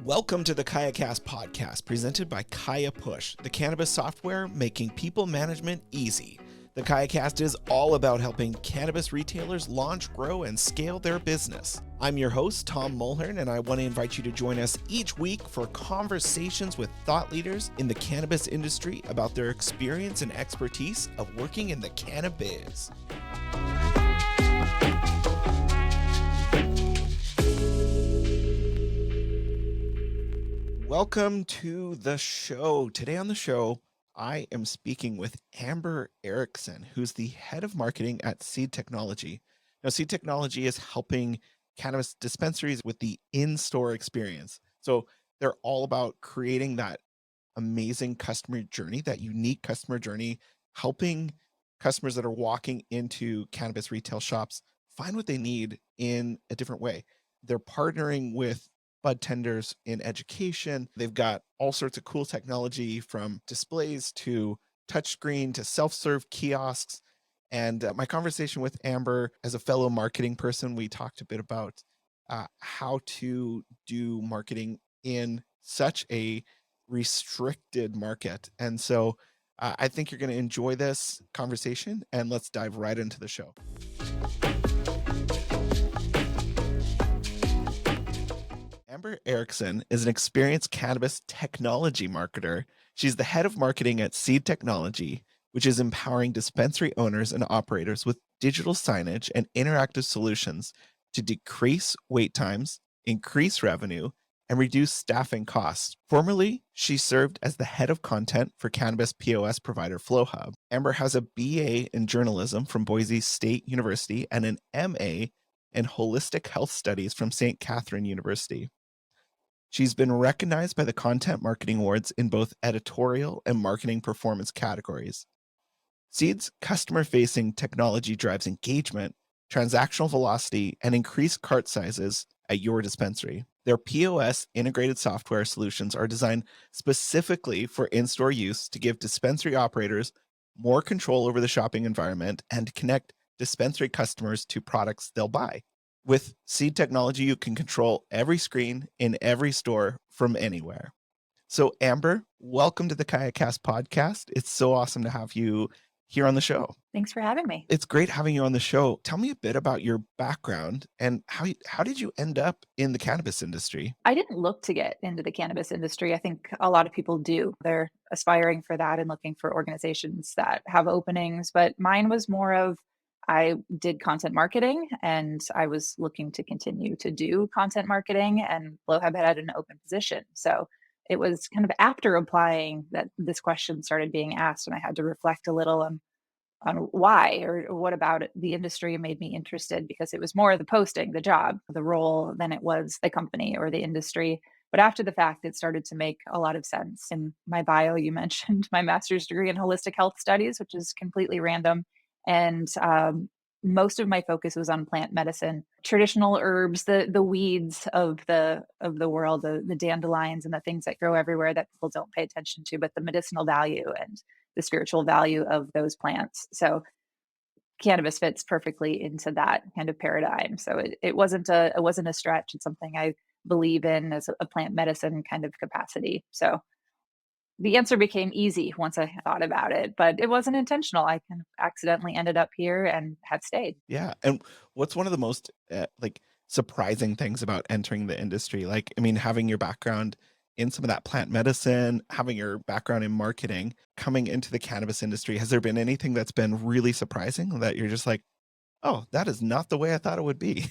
Welcome to the KayaCast podcast, presented by Kaya Push, the cannabis software making people management easy. The KayaCast is all about helping cannabis retailers launch, grow, and scale their business. I'm your host, Tom Mulhern, and I want to invite you to join us each week for conversations with thought leaders in the cannabis industry about their experience and expertise of working in the cannabis. Welcome to the show. Today on the show, I am speaking with Amber Erickson, who's the head of marketing at Seed Technology. Now, Seed Technology is helping cannabis dispensaries with the in-store experience. So they're all about creating that amazing customer journey, that unique customer journey, helping customers that are walking into cannabis retail shops find what they need in a different way. They're partnering with bud tenders in education. They've got all sorts of cool technology, from displays to touchscreen to self-serve kiosks. And my conversation with Amber, as a fellow marketing person, we talked a bit about how to do marketing in such a restricted market. And so I think you're going to enjoy this conversation, and let's dive right into the show. Amber Erickson is an experienced cannabis technology marketer. She's the head of marketing at Seed Technology, which is empowering dispensary owners and operators with digital signage and interactive solutions to decrease wait times, increase revenue, and reduce staffing costs. Formerly, she served as the head of content for cannabis POS provider FlowHub. Amber has a BA in journalism from Boise State University and an MA in holistic health studies from St. Catherine University. She's been recognized by the Content Marketing Awards in both editorial and marketing performance categories. Seed's customer-facing technology drives engagement, transactional velocity, and increased cart sizes at your dispensary. Their POS integrated software solutions are designed specifically for in-store use to give dispensary operators more control over the shopping environment and to connect dispensary customers to products they'll buy. With Seed Technology, you can control every screen in every store from anywhere. So, Amber, welcome to the KayaCast podcast. It's so awesome to have you here on the show. Thanks for having me. It's great having you on the show. Tell me a bit about your background and how did you end up in the cannabis industry? I didn't look to get into the cannabis industry. I think a lot of people do. They're aspiring for that and looking for organizations that have openings. But mine was more of, I did content marketing and I was looking to continue to do content marketing, and FlowHub had an open position. So it was kind of after applying that this question started being asked, and I had to reflect a little on why or what about the industry made me interested, because it was more the posting, the job, the role, than it was the company or the industry. But after the fact, it started to make a lot of sense. In my bio, you mentioned my master's degree in holistic health studies, which is completely random. And most of my focus was on plant medicine, traditional herbs, the weeds of the world, the dandelions and the things that grow everywhere that people don't pay attention to, but the medicinal value and the spiritual value of those plants. So cannabis fits perfectly into that kind of paradigm. So it wasn't a stretch. It's something I believe in as a plant medicine kind of capacity. So the answer became easy once I thought about it, but it wasn't intentional. I kind of accidentally ended up here and have stayed. Yeah. And what's one of the most surprising things about entering the industry? Like, I mean, having your background in some of that plant medicine, having your background in marketing, coming into the cannabis industry, has there been anything that's been really surprising that you're just like, oh, that is not the way I thought it would be?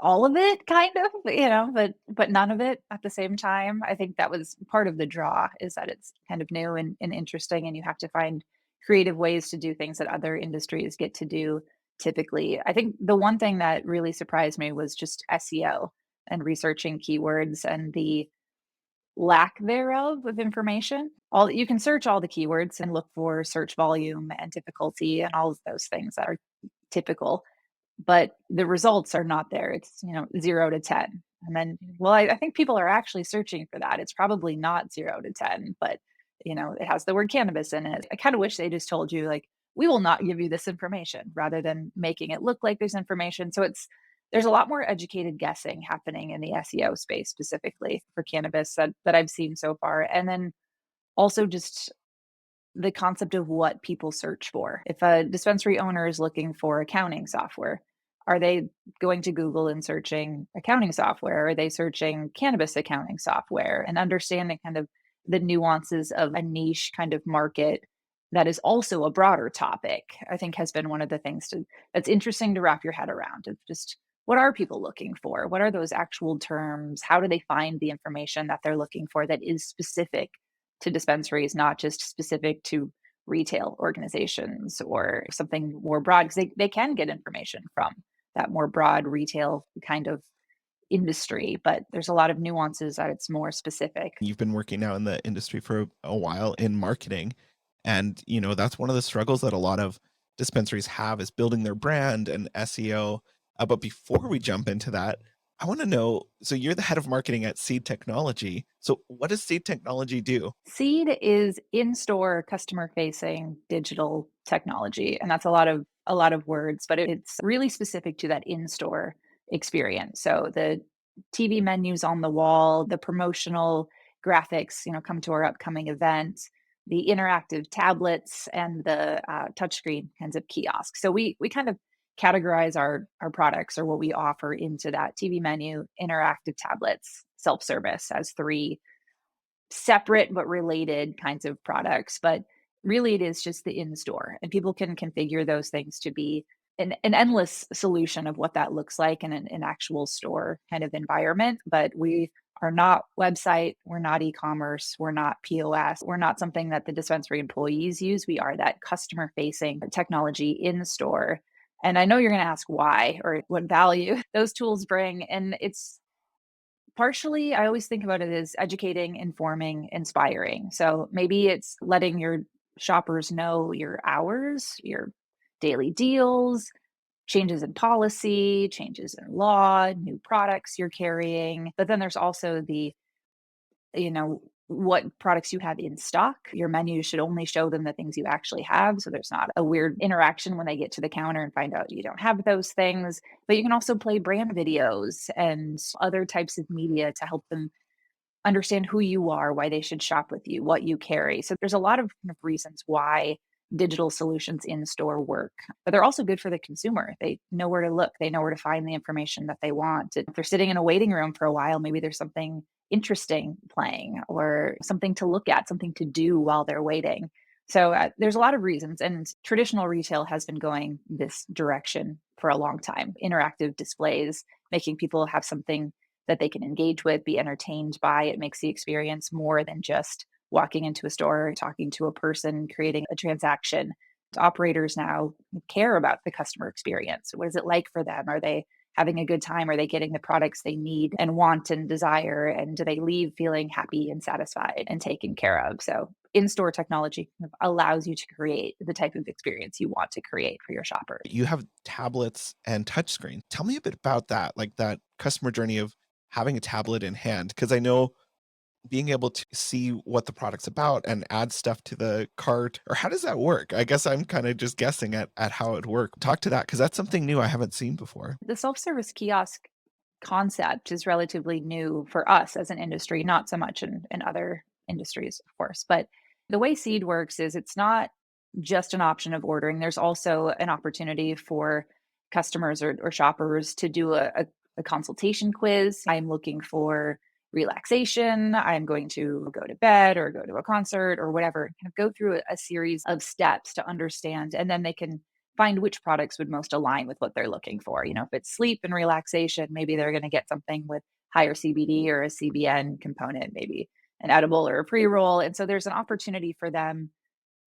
All of it, kind of, but none of it at the same time. I think that was part of the draw, is that it's kind of new and interesting, and you have to find creative ways to do things that other industries get to do typically. I think the one thing that really surprised me was just SEO and researching keywords and the lack thereof of information. All you can search all the keywords and look for search volume and difficulty and all of those things that are typical, but the results are not there. It's, 0 to 10. And then, well, I think people are actually searching for that. It's probably not 0 to 10, but it has the word cannabis in it. I kind of wish they just told you, like, we will not give you this information, rather than making it look like there's information. So there's a lot more educated guessing happening in the SEO space specifically for cannabis that I've seen so far. And then also just the concept of what people search for. If a dispensary owner is looking for accounting software, are they going to Google and searching accounting software? Are they searching cannabis accounting software? And understanding kind of the nuances of a niche kind of market that is also a broader topic, I think has been one of the things that's interesting to wrap your head around of just what are people looking for? What are those actual terms? How do they find the information that they're looking for that is specific to dispensaries, not just specific to retail organizations or something more broad, because they can get information from that more broad retail kind of industry, but there's a lot of nuances that it's more specific. You've been working now in the industry for a while in marketing, and that's one of the struggles that a lot of dispensaries have is building their brand and SEO. But before we jump into that, I want to know, so you're the head of marketing at Seed Technology. So what does Seed Technology do? Seed is in-store customer facing digital technology, and that's a lot of words, but it's really specific to that in-store experience. So the TV menus on the wall, the promotional graphics, come to our upcoming event, the interactive tablets, and the touchscreen kinds of kiosks. So we kind of categorize our products or what we offer into that TV menu, interactive tablets, self-service as three separate but related kinds of products, but really it is just the in-store, and people can configure those things to be an endless solution of what that looks like in an actual store kind of environment. But we are not website, we're not e-commerce, we're not POS, we're not something that the dispensary employees use. We are that customer facing technology in store. And I know you're going to ask why or what value those tools bring. And it's partially, I always think about it as educating, informing, inspiring. So maybe it's letting your shoppers know your hours, your daily deals, changes in policy, changes in law, new products you're carrying. But then there's also what products you have in stock. Your menu should only show them the things you actually have. So there's not a weird interaction when they get to the counter and find out you don't have those things. But you can also play brand videos and other types of media to help them understand who you are, why they should shop with you, what you carry. So there's a lot of kind of reasons why digital solutions in store work, but they're also good for the consumer. They know where to look, they know where to find the information that they want. If they're sitting in a waiting room for a while, maybe there's something interesting playing or something to look at, something to do while they're waiting. So there's a lot of reasons, and traditional retail has been going this direction for a long time. Interactive displays, making people have something that they can engage with, be entertained by. It makes the experience more than just walking into a store, talking to a person, creating a transaction. Operators now care about the customer experience. What is it like for them? Are they having a good time? Are they getting the products they need and want and desire? And do they leave feeling happy and satisfied and taken care of? So in store technology kind of allows you to create the type of experience you want to create for your shoppers. You have tablets and touchscreen. Tell me a bit about that, like that customer journey of having a tablet in hand, because I know being able to see what the product's about and add stuff to the cart, or how does that work? I guess I'm kind of just guessing at how it works. Talk to that because that's something new I haven't seen before. The self-service kiosk concept is relatively new for us as an industry, not so much in other industries, of course. But the way Seed works is it's not just an option of ordering. There's also an opportunity for customers or shoppers to do a consultation quiz. I'm looking for relaxation. I'm going to go to bed or go to a concert or whatever. Kind of go through a series of steps to understand, and then they can find which products would most align with what they're looking for. If it's sleep and relaxation, maybe they're going to get something with higher CBD or a CBN component, maybe an edible or a pre-roll. And so there's an opportunity for them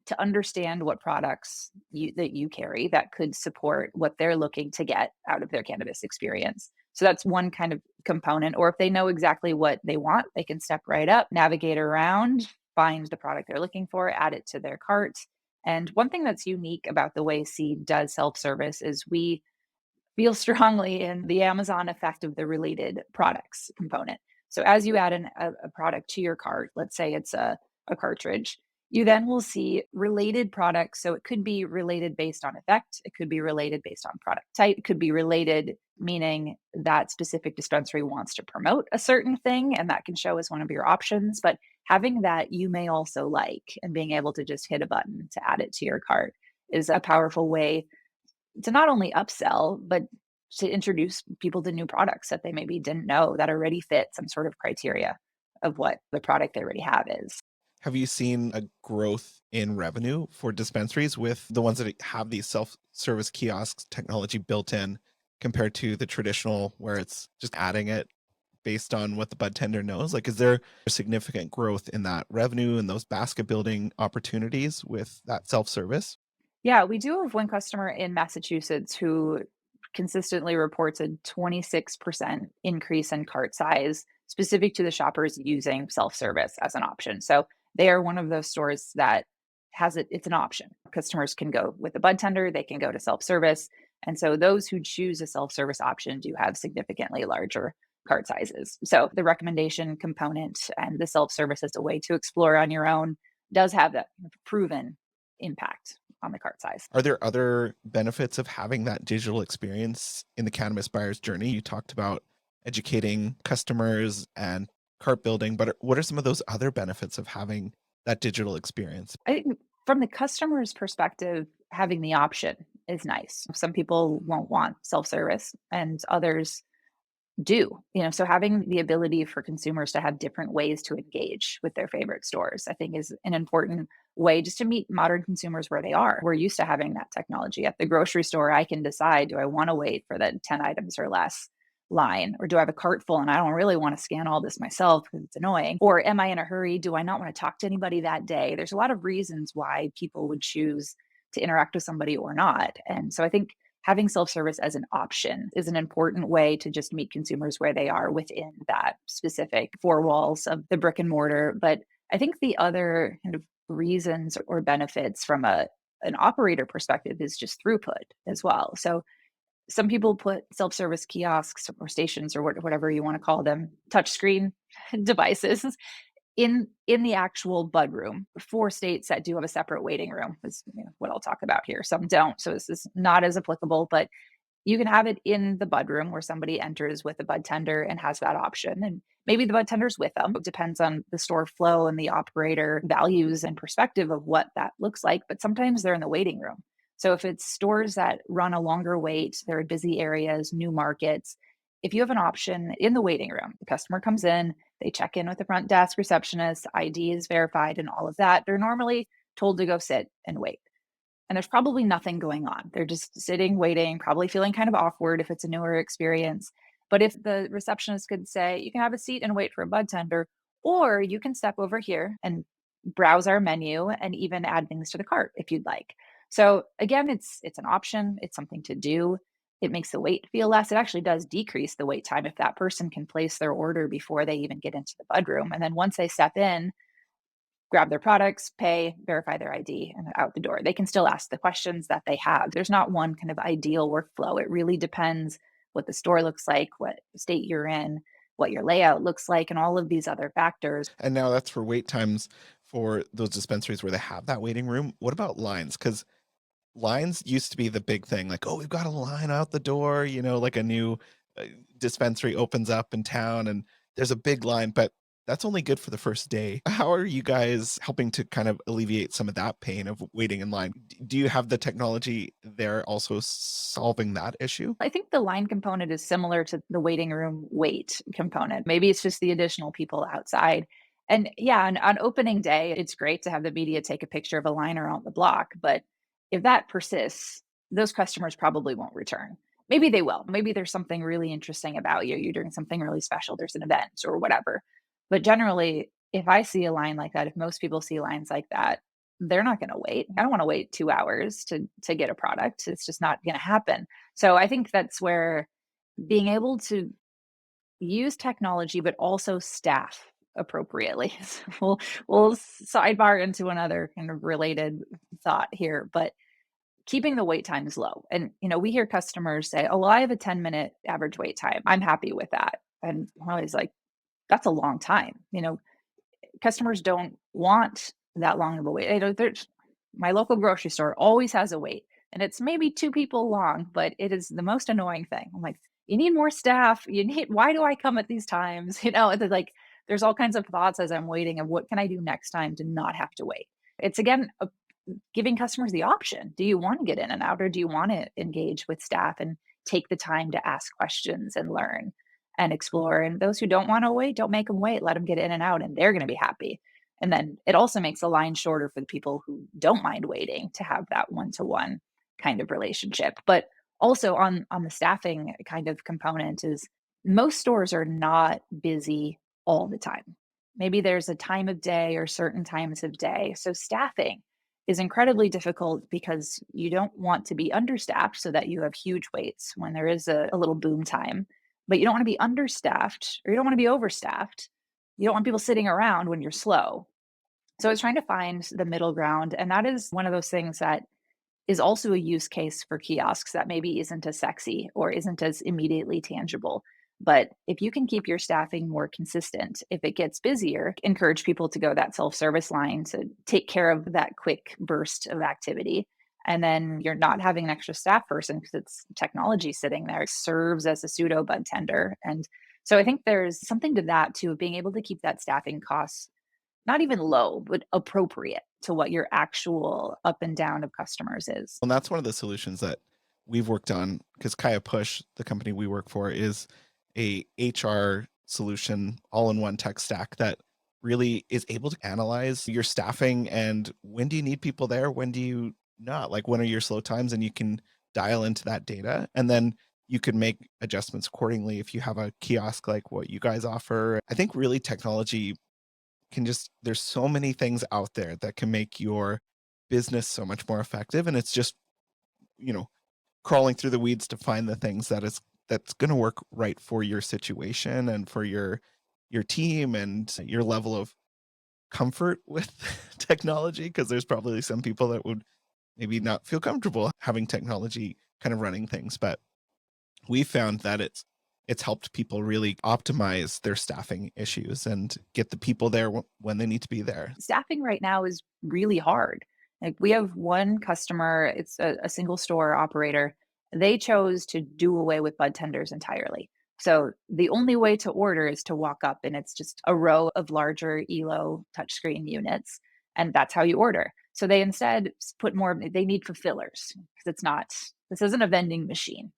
to understand what products that you carry that could support what they're looking to get out of their cannabis experience. So that's one kind of component. Or if they know exactly what they want, they can step right up, navigate around, find the product they're looking for, add it to their cart. And one thing that's unique about the way Seed does self service is we feel strongly in the Amazon effect of the related products component. So as you add a product to your cart, let's say it's a cartridge, you then will see related products. So it could be related based on effect, it could be related based on product type, it could be related meaning that specific dispensary wants to promote a certain thing, and that can show as one of your options. But having that you may also like and being able to just hit a button to add it to your cart is a powerful way to not only upsell, but to introduce people to new products that they maybe didn't know that already fit some sort of criteria of what the product they already have is. Have you seen a growth in revenue for dispensaries with the ones that have these self-service kiosks technology built in compared to the traditional where it's just adding it based on what the bud tender knows? Like, is there a significant growth in that revenue and those basket building opportunities with that self-service? Yeah, we do have one customer in Massachusetts who consistently reports a 26% increase in cart size specific to the shoppers using self-service as an option. So they are one of those stores that has it, it's an option. Customers can go with a bud tender, they can go to self-service. And so those who choose a self-service option do have significantly larger cart sizes. So the recommendation component and the self-service as a way to explore on your own does have that proven impact on the cart size. Are there other benefits of having that digital experience in the cannabis buyer's journey? You talked about educating customers and cart building, but what are some of those other benefits of having that digital experience? I think from the customer's perspective, having the option is nice. Some people won't want self-service and others do. So having the ability for consumers to have different ways to engage with their favorite stores, I think is an important way just to meet modern consumers where they are. We're used to having that technology. At the grocery store, I can decide, do I want to wait for the 10 items or less line, or do I have a cart full and I don't really want to scan all this myself because it's annoying? Or am I in a hurry? Do I not want to talk to anybody that day? There's a lot of reasons why people would choose to interact with somebody or not. And so I think having self-service as an option is an important way to just meet consumers where they are within that specific four walls of the brick and mortar. But I think the other kind of reasons or benefits from an operator perspective is just throughput as well. So some people put self-service kiosks or stations or whatever you want to call them, touchscreen devices in the actual bud room. For states that do have a separate waiting room is what I'll talk about here. Some don't, so this is not as applicable, but you can have it in the bud room where somebody enters with a bud tender and has that option. And maybe the bud tender's with them. It depends on the store flow and the operator values and perspective of what that looks like. But sometimes they're in the waiting room. So if it's stores that run a longer wait, they're in busy areas, new markets, if you have an option in the waiting room, the customer comes in, they check in with the front desk receptionist, ID is verified and all of that. They're normally told to go sit and wait. And there's probably nothing going on. They're just sitting, waiting, probably feeling kind of awkward if it's a newer experience. But if the receptionist could say, you can have a seat and wait for a bud tender, or you can step over here and browse our menu and even add things to the cart if you'd like. So again, it's an option, it's something to do. It makes the wait feel less. It actually does decrease the wait time if that person can place their order before they even get into the bud room. And then once they step in, grab their products, pay, verify their ID, and out the door. They can still ask the questions that they have. There's not one kind of ideal workflow. It really depends what the store looks like, what state you're in, what your layout looks like, and all of these other factors. And now that's for wait times for those dispensaries where they have that waiting room. What about lines? Because lines used to be the big thing, like, oh, we've got a line out the door, like a new uh, dispensary opens up in town and there's a big line, but that's only good for the first day. How are you guys helping to kind of alleviate some of that pain of waiting in line? Do you have the technology there also solving that issue? I think the line component is similar to the waiting room wait component. Maybe it's just the additional people outside. And yeah, on opening day, it's great to have the media take a picture of a line around the block. But if that persists, those customers probably won't return. Maybe they will. Maybe there's something really interesting about you. You're doing something really special. There's an event or whatever. But generally, if I see a line like that, if most people see lines like that, they're not going to wait. I don't want to wait 2 hours to get a product. It's just not going to happen. So I think that's where being able to use technology, but also staff appropriately. So we'll sidebar into another kind of related thought here, but keeping the wait times low. And we hear customers say, "Oh, well, I have a 10-minute average wait time. I'm happy with that." And I'm always like, "That's a long time." Customers don't want that long of a wait. There's my local grocery store always has a wait, and it's maybe two people long, but it is the most annoying thing. I'm like, you need more staff. You need, why do I come at these times? It's like there's all kinds of thoughts as I'm waiting of what can I do next time to not have to wait. It's again giving customers the option. Do you want to get in and out, or do you want to engage with staff and take the time to ask questions and learn and explore? And those who don't want to wait, don't make them wait. Let them get in and out, and they're going to be happy. And then it also makes the line shorter for the people who don't mind waiting to have that one-to-one kind of relationship. But also on the staffing kind of component is most stores are not busy all the time. Maybe there's a time of day or certain times of day. So staffing is incredibly difficult because you don't want to be understaffed so that you have huge waits when there is a little boom time. But you don't want to be understaffed or you don't want to be overstaffed. You don't want people sitting around when you're slow. So I was trying to find the middle ground. And that is one of those things that is also a use case for kiosks that maybe isn't as sexy or isn't as immediately tangible. But if you can keep your staffing more consistent, if it gets busier, encourage people to go that self-service line to take care of that quick burst of activity. And then you're not having an extra staff person because it's technology sitting there, serves as a pseudo bud tender. And so I think there's something to that too, of being able to keep that staffing costs not even low, but appropriate to what your actual up and down of customers is. And that's one of the solutions that we've worked on because Kaya Push, the company we work for, is a HR solution, all in one tech stack that really is able to analyze your staffing and when do you need people there, when do you not, like when are your slow times, and you can dial into that data and then you can make adjustments accordingly if you have a kiosk like what you guys offer. I think really technology can just, there's so many things out there that can make your business so much more effective, and it's just, you know, crawling through the weeds to find the things that's going to work right for your situation and for your team and your level of comfort with technology, because there's probably some people that would maybe not feel comfortable having technology kind of running things, but we found that it's helped people really optimize their staffing issues and get the people there when they need to be there. Staffing right now is really hard. Like we have one customer, it's a single store operator. They chose to do away with bud tenders entirely. So the only way to order is to walk up and it's just a row of larger ELO touchscreen units. And that's how you order. So they instead put more, they need fulfillers because it's not, this isn't a vending machine,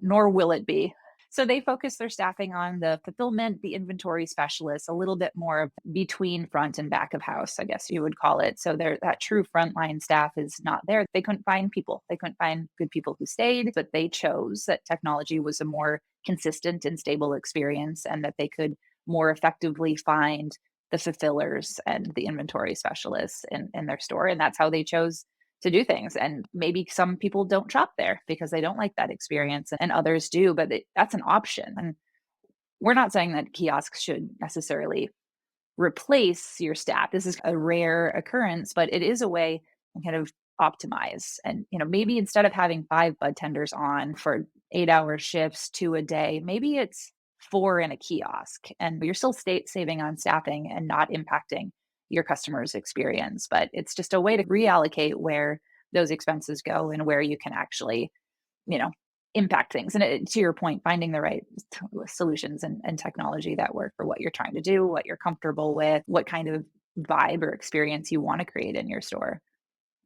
nor will it be. So they focus their staffing on the fulfillment, the inventory specialists, a little bit more between front and back of house, I guess you would call it. So there, that true frontline staff is not there. They couldn't find people. They couldn't find good people who stayed, but they chose that technology was a more consistent and stable experience and that they could more effectively find the fulfillers and the inventory specialists in their store. And that's how they chose to do things. And maybe some people don't shop there because they don't like that experience and others do, but that's an option. And we're not saying that kiosks should necessarily replace your staff. This is a rare occurrence, but it is a way to kind of optimize. And, maybe instead of having 5 bud tenders on for 8-hour shifts, 2 a day, maybe it's 4 in a kiosk and you're still saving on staffing and not impacting your customer's experience. But it's just a way to reallocate where those expenses go and where you can actually, you know, impact things. And to your point, finding the right solutions and technology that work for what you're trying to do, what you're comfortable with, what kind of vibe or experience you want to create in your store.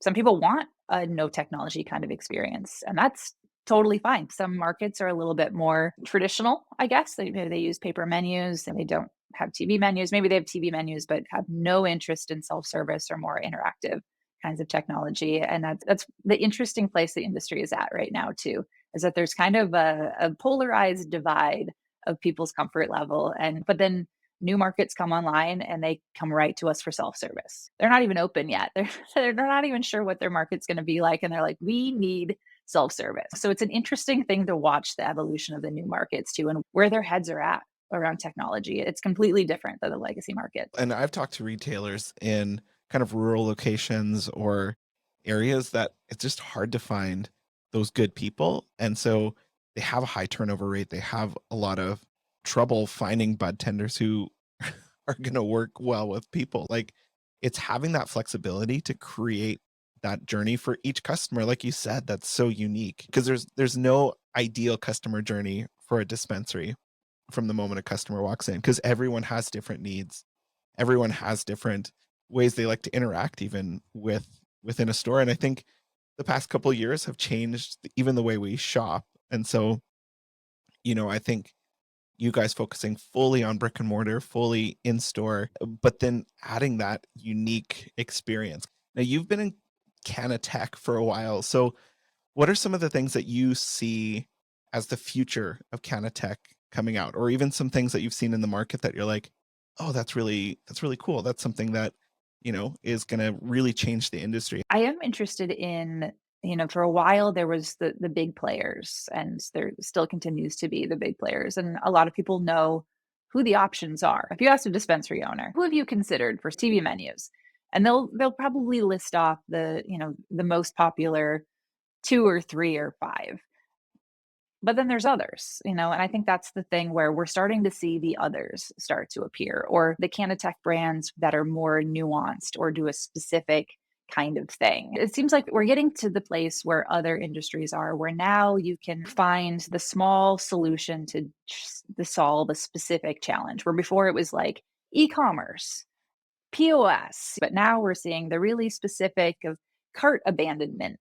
Some people want a no technology kind of experience, and that's totally fine. Some markets are a little bit more traditional, I guess. Maybe they use paper menus and they don't have TV menus. Maybe they have TV menus but have no interest in self-service or more interactive kinds of technology. And that's the interesting place the industry is at right now too, is that there's kind of a polarized divide of people's comfort level. But then new markets come online and they come right to us for self-service. They're not even open yet. They're not even sure what their market's going to be like. And they're like, we need self-service. So it's an interesting thing to watch the evolution of the new markets too, and where their heads are at around technology. It's completely different than the legacy market. And I've talked to retailers in kind of rural locations or areas that it's just hard to find those good people. And so they have a high turnover rate. They have a lot of trouble finding bud tenders who are going to work well with people. Like, it's having that flexibility to create that journey for each customer, like you said, that's so unique, because there's no ideal customer journey for a dispensary from the moment a customer walks in? Because everyone has different needs. Everyone has different ways they like to interact even within a store. And I think the past couple of years have changed even the way we shop. And so, I think you guys focusing fully on brick and mortar, fully in store, but then adding that unique experience. Now, you've been in Canna Tech for a while. So, what are some of the things that you see as the future of Canna Tech coming out, or even some things that you've seen in the market that you're like, oh, that's really cool. That's something that, is going to really change the industry. I am interested in, for a while there was the big players, and there still continues to be the big players, and a lot of people know who the options are. If you ask a dispensary owner, who have you considered for TV menus? And they'll probably list off the most popular 2 or 3 or 5. But then there's others, and I think that's the thing where we're starting to see the others start to appear, or the Canatech brands that are more nuanced or do a specific kind of thing. It seems like we're getting to the place where other industries are, where now you can find the small solution to solve a specific challenge, where before it was like e-commerce, POS, but now we're seeing the really specific of cart abandonment,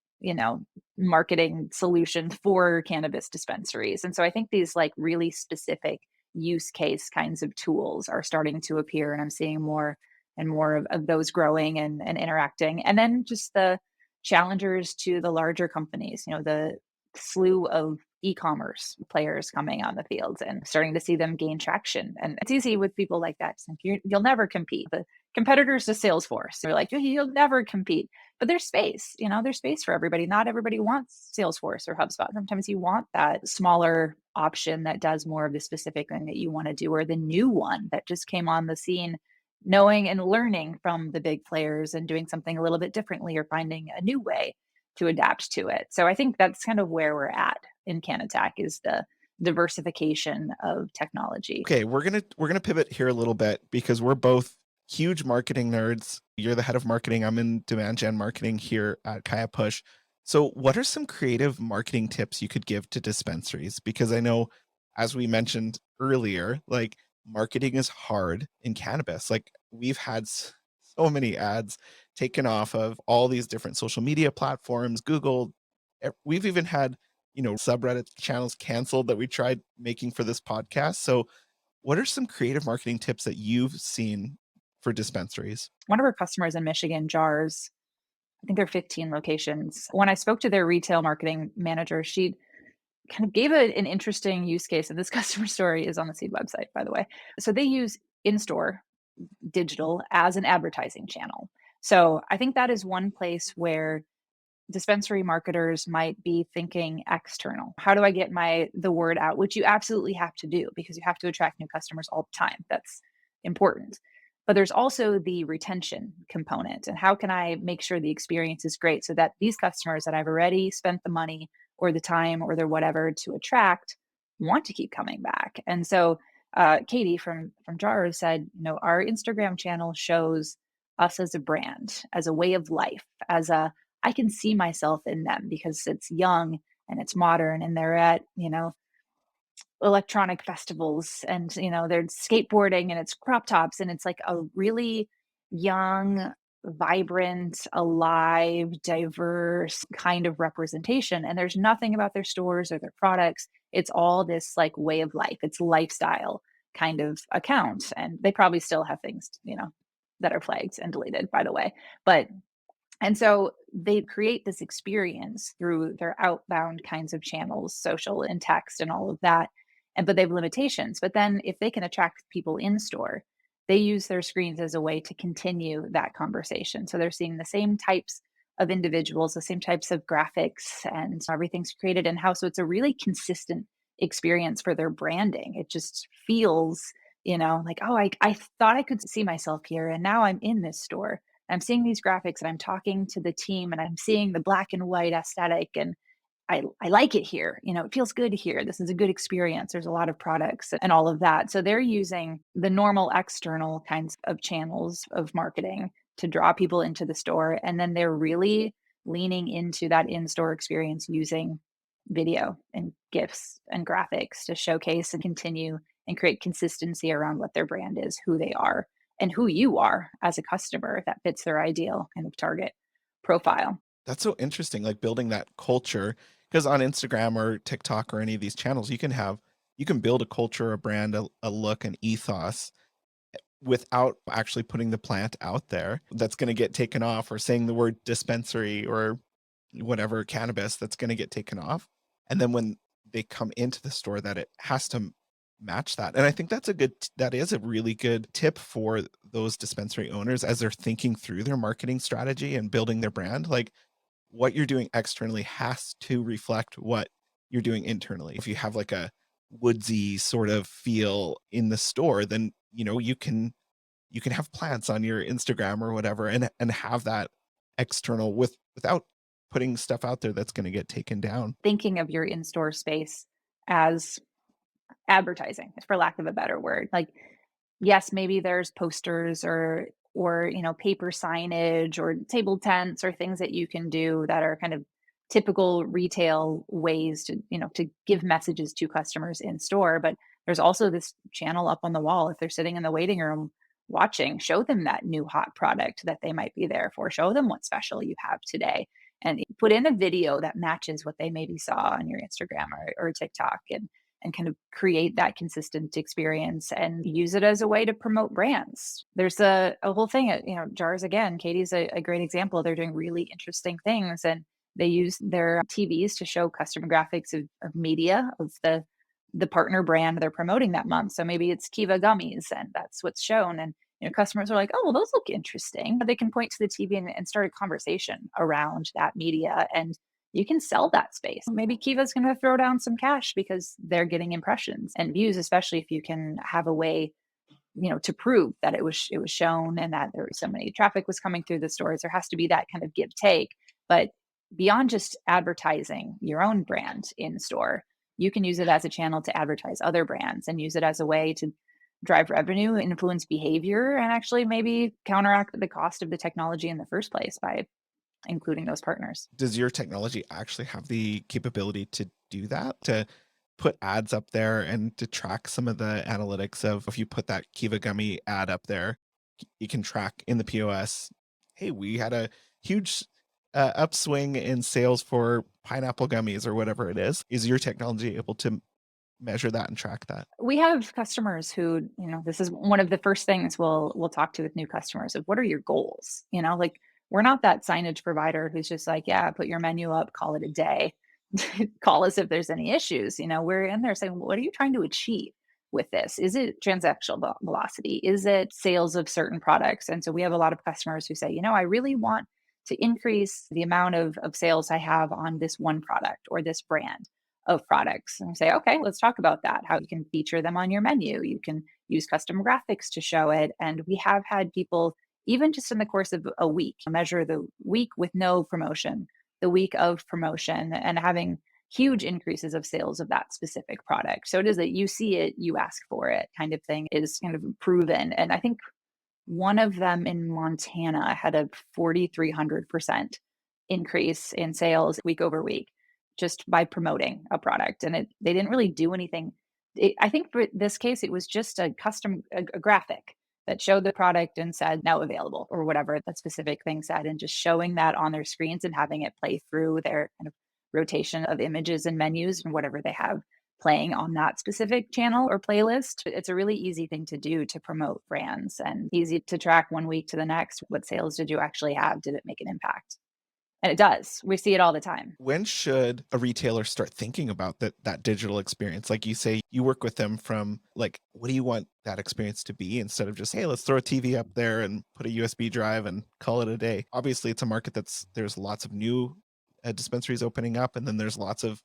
marketing solutions for cannabis dispensaries. And so I think these like really specific use case kinds of tools are starting to appear, and I'm seeing more and more of those growing and interacting. And then just the challengers to the larger companies, the slew of e-commerce players coming on the field and starting to see them gain traction. And it's easy with people like that. You'll never compete. The competitors to Salesforce, they're like, you'll never compete. But there's space, there's space for everybody. Not everybody wants Salesforce or HubSpot. Sometimes you want that smaller option that does more of the specific thing that you want to do, or the new one that just came on the scene, knowing and learning from the big players and doing something a little bit differently, or finding a new way to adapt to it. So I think that's kind of where we're at in Canatac, is the diversification of technology. Okay, we're gonna pivot here a little bit because we're both huge marketing nerds. You're the head of marketing. I'm in demand gen marketing here at Kaya Push. So, what are some creative marketing tips you could give to dispensaries? Because I know, as we mentioned earlier, like marketing is hard in cannabis. Like we've had so many ads taken off of all these different social media platforms, Google. We've even had subreddit channels canceled that we tried making for this podcast. So, what are some creative marketing tips that you've seen for dispensaries? One of our customers in Michigan, Jars, I think they're 15 locations. When I spoke to their retail marketing manager, she kind of gave an interesting use case. And this customer story is on the Seed website, by the way. So they use in store digital as an advertising channel. So I think that is one place where dispensary marketers might be thinking external. How do I get the word out? Which you absolutely have to do, because you have to attract new customers all the time. That's important. But there's also the retention component. And how can I make sure the experience is great so that these customers that I've already spent the money or the time or the whatever to attract want to keep coming back? And so Katie from Jar said, our Instagram channel shows us as a brand, as a way of life, as a I can see myself in them, because it's young and it's modern, and they're at, electronic festivals, and, they're skateboarding, and it's crop tops, and it's like a really young, vibrant, alive, diverse kind of representation. And there's nothing about their stores or their products. It's all this like way of life. It's lifestyle kind of account. And they probably still have things, that are flagged and deleted, by the way. But and so they create this experience through their outbound kinds of channels, social and text and all of that. But they have limitations. But then if they can attract people in store, they use their screens as a way to continue that conversation. So they're seeing the same types of individuals, the same types of graphics, and everything's created in house. So it's a really consistent experience for their branding. It just feels, like, oh, I thought I could see myself here, and now I'm in this store. I'm seeing these graphics, and I'm talking to the team, and I'm seeing the black and white aesthetic, and I like it here. It feels good here. This is a good experience. There's a lot of products and all of that. So they're using the normal external kinds of channels of marketing to draw people into the store. And then they're really leaning into that in-store experience using video and GIFs and graphics to showcase and continue and create consistency around what their brand is, who they are, and who you are as a customer that fits their ideal kind of target profile. That's so interesting, like building that culture. Because on Instagram or TikTok or any of these channels, you can build a culture, a brand, a look, an ethos without actually putting the plant out there that's going to get taken off, or saying the word dispensary or whatever cannabis that's going to get taken off. And then when they come into the store, that it has to match that. And I think that is a really good tip for those dispensary owners as they're thinking through their marketing strategy and building their brand. Like, what you're doing externally has to reflect what you're doing internally. If you have like a woodsy sort of feel in the store, then you can have plants on your Instagram or whatever, and have that external without putting stuff out there that's going to get taken down. Thinking of your in-store space as advertising, for lack of a better word. Like, yes, maybe there's posters or paper signage or table tents or things that you can do that are kind of typical retail ways to give messages to customers in store. But there's also this channel up on the wall. If they're sitting in the waiting room watching, show them that new hot product that they might be there for. Show them what special you have today, and put in a video that matches what they maybe saw on your Instagram or TikTok, and kind of create that consistent experience and use it as a way to promote brands. There's a whole thing at, Jars again. Katie's a great example. They're doing really interesting things, and they use their TVs to show custom graphics of media of the partner brand they're promoting that month. So maybe it's Kiva gummies, and that's what's shown. And customers are like, "Oh, well, those look interesting." But they can point to the TV and start a conversation around that media, and you can sell that space. Maybe Kiva's going to throw down some cash because they're getting impressions and views, especially if you can have a way, to prove that it was shown and that there was so many traffic was coming through the stores. There has to be that kind of give take. But beyond just advertising your own brand in store, you can use it as a channel to advertise other brands and use it as a way to drive revenue, influence behavior, and actually maybe counteract the cost of the technology in the first place by including those partners. Does your technology actually have the capability to do that? To put ads up there and to track some of the analytics of, if you put that Kiva gummy ad up there, you can track in the POS, hey, we had a huge upswing in sales for pineapple gummies or whatever it is. Is your technology able to measure that and track that? We have customers who, this is one of the first things we'll talk to with new customers of what are your goals? Like, we're not that signage provider who's just like, yeah, put your menu up, call it a day. Call us if there's any issues. We're in there saying, what are you trying to achieve with this? Is it transactional velocity? Is it sales of certain products? And so we have a lot of customers who say, I really want to increase the amount of sales I have on this one product or this brand of products. And we say, okay, let's talk about that. How you can feature them on your menu. You can use custom graphics to show it. And we have had people, even just in the course of a week, measure the week with no promotion, the week of promotion, and having huge increases of sales of that specific product. So it is that you see it, you ask for it kind of thing is kind of proven. And I think one of them in Montana had a 4,300% increase in sales week over week just by promoting a product. And they didn't really do anything. I think for this case, it was just a graphic that showed the product and said now available or whatever that specific thing said, and just showing that on their screens and having it play through their kind of rotation of images and menus and whatever they have playing on that specific channel or playlist. It's a really easy thing to do to promote brands and easy to track one week to the next. What sales did you actually have? Did it make an impact? And it does. We see it all the time. When should a retailer start thinking about that digital experience? Like you say, you work with them from like, what do you want that experience to be, instead of just, hey, let's throw a TV up there and put a USB drive and call it a day. Obviously, it's a market there's lots of new dispensaries opening up, and then there's lots of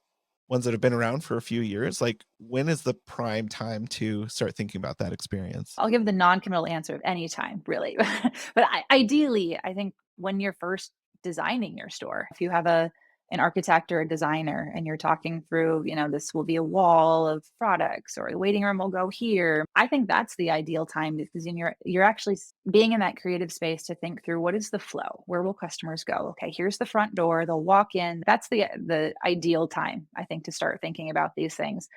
ones that have been around for a few years. Like, when is the prime time to start thinking about that experience? I'll give the non-committal answer of any time, really. But ideally, I think when you're first designing your store, if you have an architect or a designer and you're talking through, this will be a wall of products or the waiting room will go here. I think that's the ideal time because you're actually being in that creative space to think through what is the flow? Where will customers go? Okay, here's the front door, they'll walk in. That's the ideal time, I think, to start thinking about these things.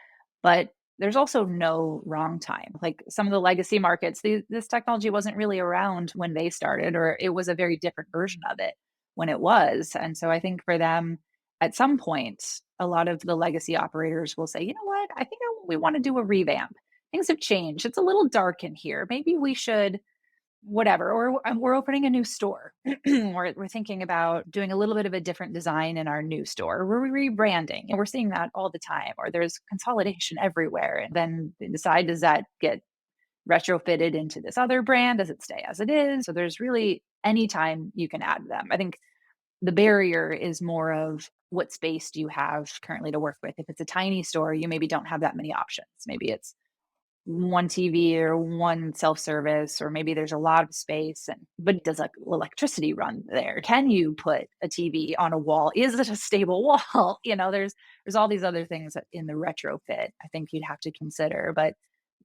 But there's also no wrong time. Like some of the legacy markets, this technology wasn't really around when they started, or it was a very different version of it when it was. And so I think for them, at some point, a lot of the legacy operators will say, you know what, I think we want to do a revamp. Things have changed. It's a little dark in here. Maybe we should whatever, or we're opening a new store. We're thinking about doing a little bit of a different design in our new store. We're rebranding, and we're seeing that all the time. Or there's consolidation everywhere, and then they decide, does that get retrofitted into this other brand? Does it stay as it is? So there's really any time you can add them. I think the barrier is more of what space do you have currently to work with. If it's a tiny store, you maybe don't have that many options. Maybe it's one TV or one self-service, or maybe there's a lot of space, but does like electricity run there? Can you put a TV on a wall? Is it a stable wall? There's all these other things that in the retrofit I think you'd have to consider, but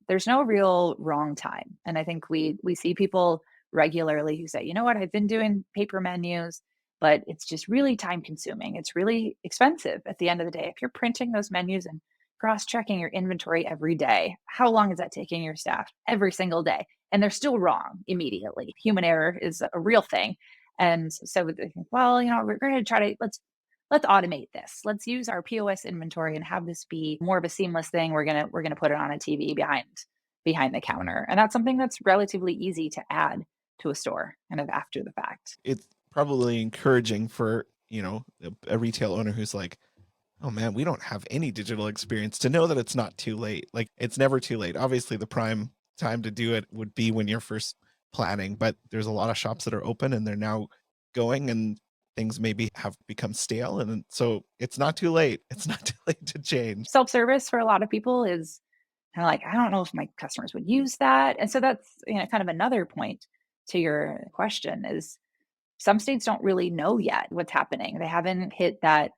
there's no real wrong time. And I think we see people regularly who say, you know what, I've been doing paper menus, but it's just really time consuming. It's really expensive at the end of the day. If you're printing those menus and cross-checking your inventory every day, how long is that taking your staff every single day? And they're still wrong immediately. Human error is a real thing. And so they think, well, we're going to try to let's automate this. Let's use our POS inventory and have this be more of a seamless thing. We're gonna put it on a TV behind the counter. And that's something that's relatively easy to add to a store kind of after the fact. It's probably encouraging for, a retail owner who's like, "Oh man, we don't have any digital experience," to know that it's not too late. Like, it's never too late. Obviously, the prime time to do it would be when you're first planning, but there's a lot of shops that are open and they're now going, and things maybe have become stale, and so it's not too late. It's not too late to change. Self-service for a lot of people is kind of like, I don't know if my customers would use that. And so that's, kind of another point to your question is some states don't really know yet what's happening. They haven't hit that,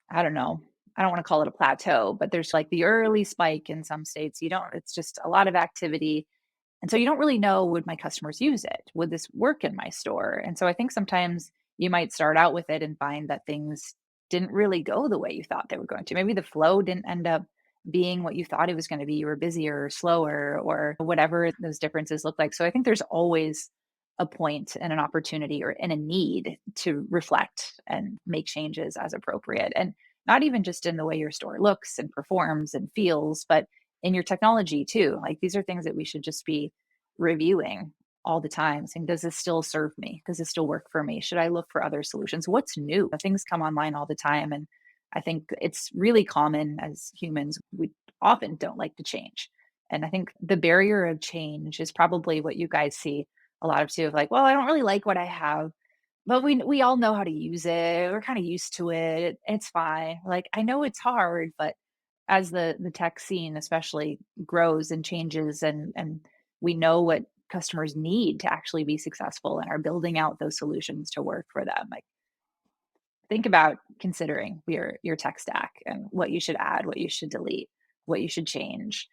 I don't know. I don't want to call it a plateau, but there's like the early spike in some states. It's just a lot of activity. And so you don't really know, would my customers use it? Would this work in my store? And so I think sometimes you might start out with it and find that things didn't really go the way you thought they were going to. Maybe the flow didn't end up being what you thought it was going to be. You were busier or slower or whatever those differences look like. So I think there's always a point and an opportunity or and a need to reflect and make changes as appropriate. And not even just in the way your store looks and performs and feels, but in your technology too. Like these are things that we should just be reviewing all the time, saying, does this still serve me? Does this still work for me? Should I look for other solutions? What's new? Things come online all the time. And I think it's really common as humans, we often don't like to change. And I think the barrier of change is probably what you guys see a lot of too, of like, well, I don't really like what I have, but we all know how to use it. We're kind of used to it. It's fine. Like I know it's hard, but as the tech scene especially grows and changes and we know what customers need to actually be successful and are building out those solutions to work for them. Like think about considering your tech stack and what you should add, what you should delete, what you should change,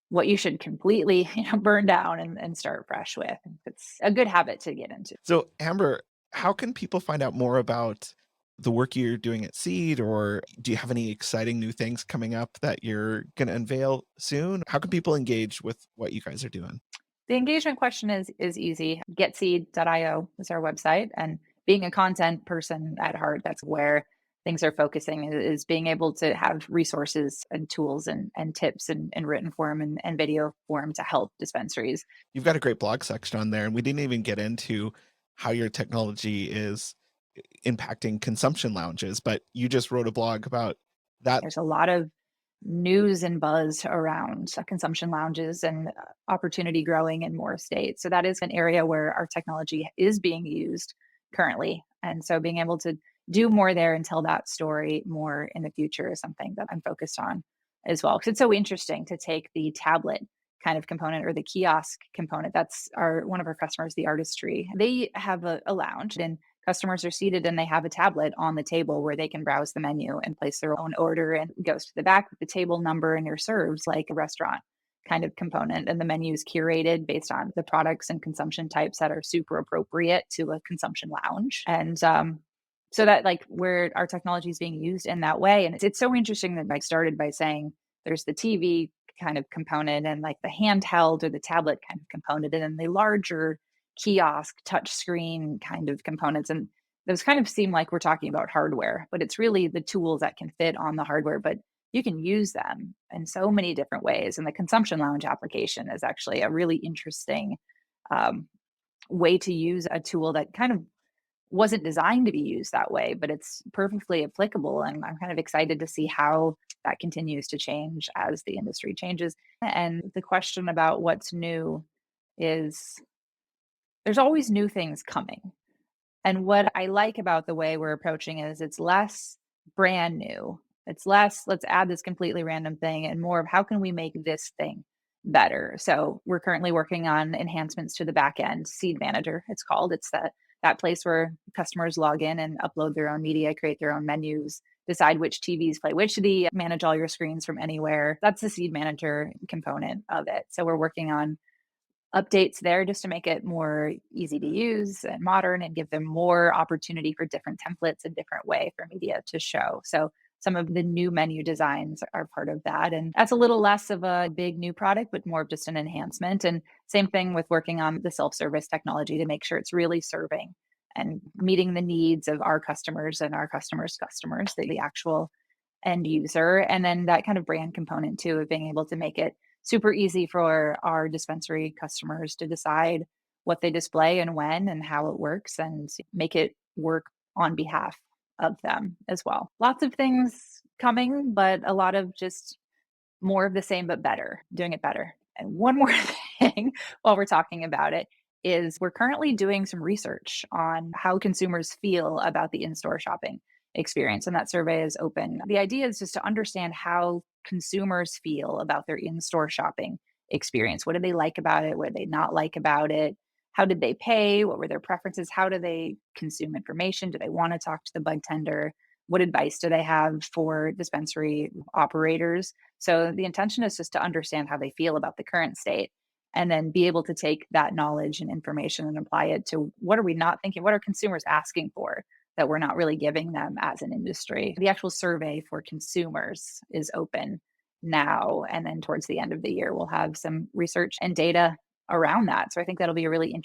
what you should completely, burn down and start fresh with. It's a good habit to get into. So, Amber, how can people find out more about the work you're doing at Seed, or do you have any exciting new things coming up that you're going to unveil soon? How can people engage with what you guys are doing? The engagement question is easy. Getseed.io is our website. And being a content person at heart, that's where things are focusing is being able to have resources and tools and tips in written form and video form to help dispensaries. You've got a great blog section on there, and we didn't even get into how your technology is impacting consumption lounges, but you just wrote a blog about that. There's a lot of news and buzz around consumption lounges and opportunity growing in more states. So that is an area where our technology is being used currently. And so being able to do more there and tell that story more in the future is something that I'm focused on as well. Because it's so interesting to take the tablet kind of component or the kiosk component. That's our one of our customers, the artistry. They have a lounge and customers are seated and they have a tablet on the table where they can browse the menu and place their own order, and it goes to the back with the table number and you're served like a restaurant kind of component. And the menu is curated based on the products and consumption types that are super appropriate to a consumption lounge. And so that like where our technology is being used in that way. And it's so interesting that I started by saying there's the TV kind of component and like the handheld or the tablet kind of component, and then the larger kiosk touch screen kind of components. And those kind of seem like we're talking about hardware, but it's really the tools that can fit on the hardware, but you can use them in so many different ways. And the consumption lounge application is actually a really interesting um, way to use a tool that kind of wasn't designed to be used that way, but it's perfectly applicable. And I'm kind of excited to see how that continues to change as the industry changes. And the question about what's new is there's always new things coming. And what I like about the way we're approaching it is it's less brand new. It's less, let's add this completely random thing, and more of how can we make this thing better. So we're currently working on enhancements to the back end seed manager. It's called. It's that place where customers log in and upload their own media, create their own menus, decide which TVs play which city, manage all your screens from anywhere. That's the seed manager component of it. So we're working on updates there just to make it more easy to use and modern and give them more opportunity for different templates, a different way for media to show. So some of the new menu designs are part of that. And that's a little less of a big new product, but more of just an enhancement. And same thing with working on the self-service technology to make sure it's really serving and meeting the needs of our customers and our customers' customers, the actual end user. And then that kind of brand component too, of being able to make it super easy for our dispensary customers to decide what they display and when and how it works and make it work on behalf of them as well. Lots of things coming, but a lot of just more of the same, but better, doing it better. And one more thing while we're talking about it is we're currently doing some research on how consumers feel about the in store shopping experience. And that survey is open. The idea is just to understand how consumers feel about their in store shopping experience. What do they like about it? What do they not like about it? How did they pay? What were their preferences? How do they consume information? Do they want to talk to the bud tender? What advice do they have for dispensary operators? So the intention is just to understand how they feel about the current state and then be able to take that knowledge and information and apply it to what are we not thinking? What are consumers asking for that we're not really giving them as an industry? The actual survey for consumers is open now. And then towards the end of the year, we'll have some research and data around that. So I think that'll be a really an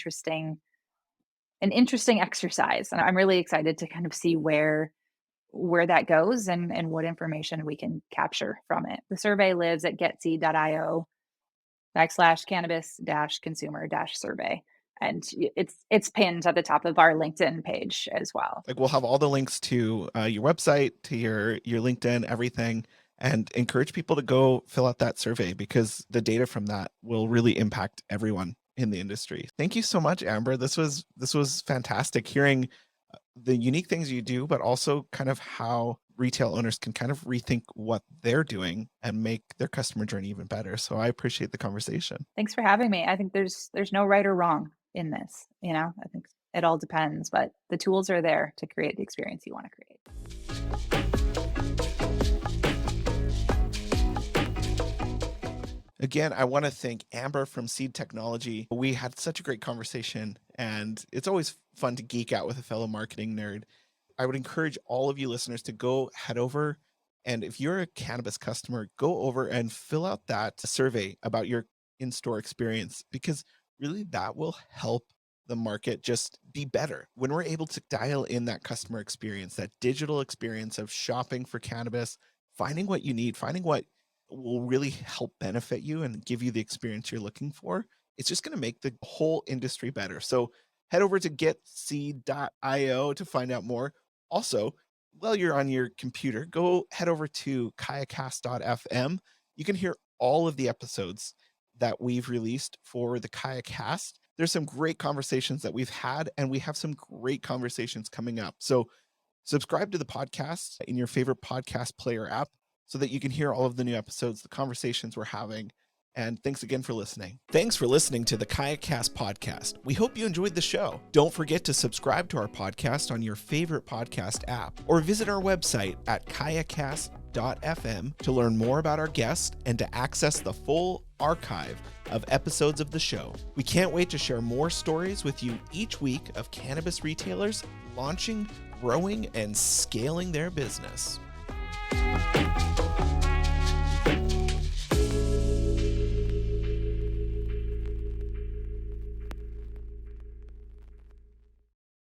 interesting exercise. And I'm really excited to kind of see where that goes and what information we can capture from it. The survey lives at getseed.io /cannabis-consumer-survey. And it's pinned at the top of our LinkedIn page as well. Like we'll have all the links to your website, to your LinkedIn, everything, and encourage people to go fill out that survey because the data from that will really impact everyone in the industry. Thank you so much, Amber. This was fantastic hearing the unique things you do, but also kind of how retail owners can kind of rethink what they're doing and make their customer journey even better. So I appreciate the conversation. Thanks for having me. I think there's no right or wrong in this. I think it all depends, but the tools are there to create the experience you want to create. Again, I want to thank Amber from Seed Technology. We had such a great conversation, and it's always fun to geek out with a fellow marketing nerd. I would encourage all of you listeners to go head over, and if you're a cannabis customer, go over and fill out that survey about your in-store experience because really that will help the market just be better. When we're able to dial in that customer experience, that digital experience of shopping for cannabis, finding what you need, finding what will really help benefit you and give you the experience you're looking for, it's just going to make the whole industry better. So head over to getseed.io to find out more. Also, while you're on your computer, go head over to kayacast.fm. You can hear all of the episodes that we've released for the KayaCast. There's some great conversations that we've had, and we have some great conversations coming up. So subscribe to the podcast in your favorite podcast player app so that you can hear all of the new episodes, the conversations we're having, And thanks again for listening. Thanks for listening to the KayaCast podcast. We hope you enjoyed the show. Don't forget to subscribe to our podcast on your favorite podcast app or visit our website at kayacast.fm to learn more about our guests and to access the full archive of episodes of the show. We can't wait to share more stories with you each week of cannabis retailers launching, growing, and scaling their business.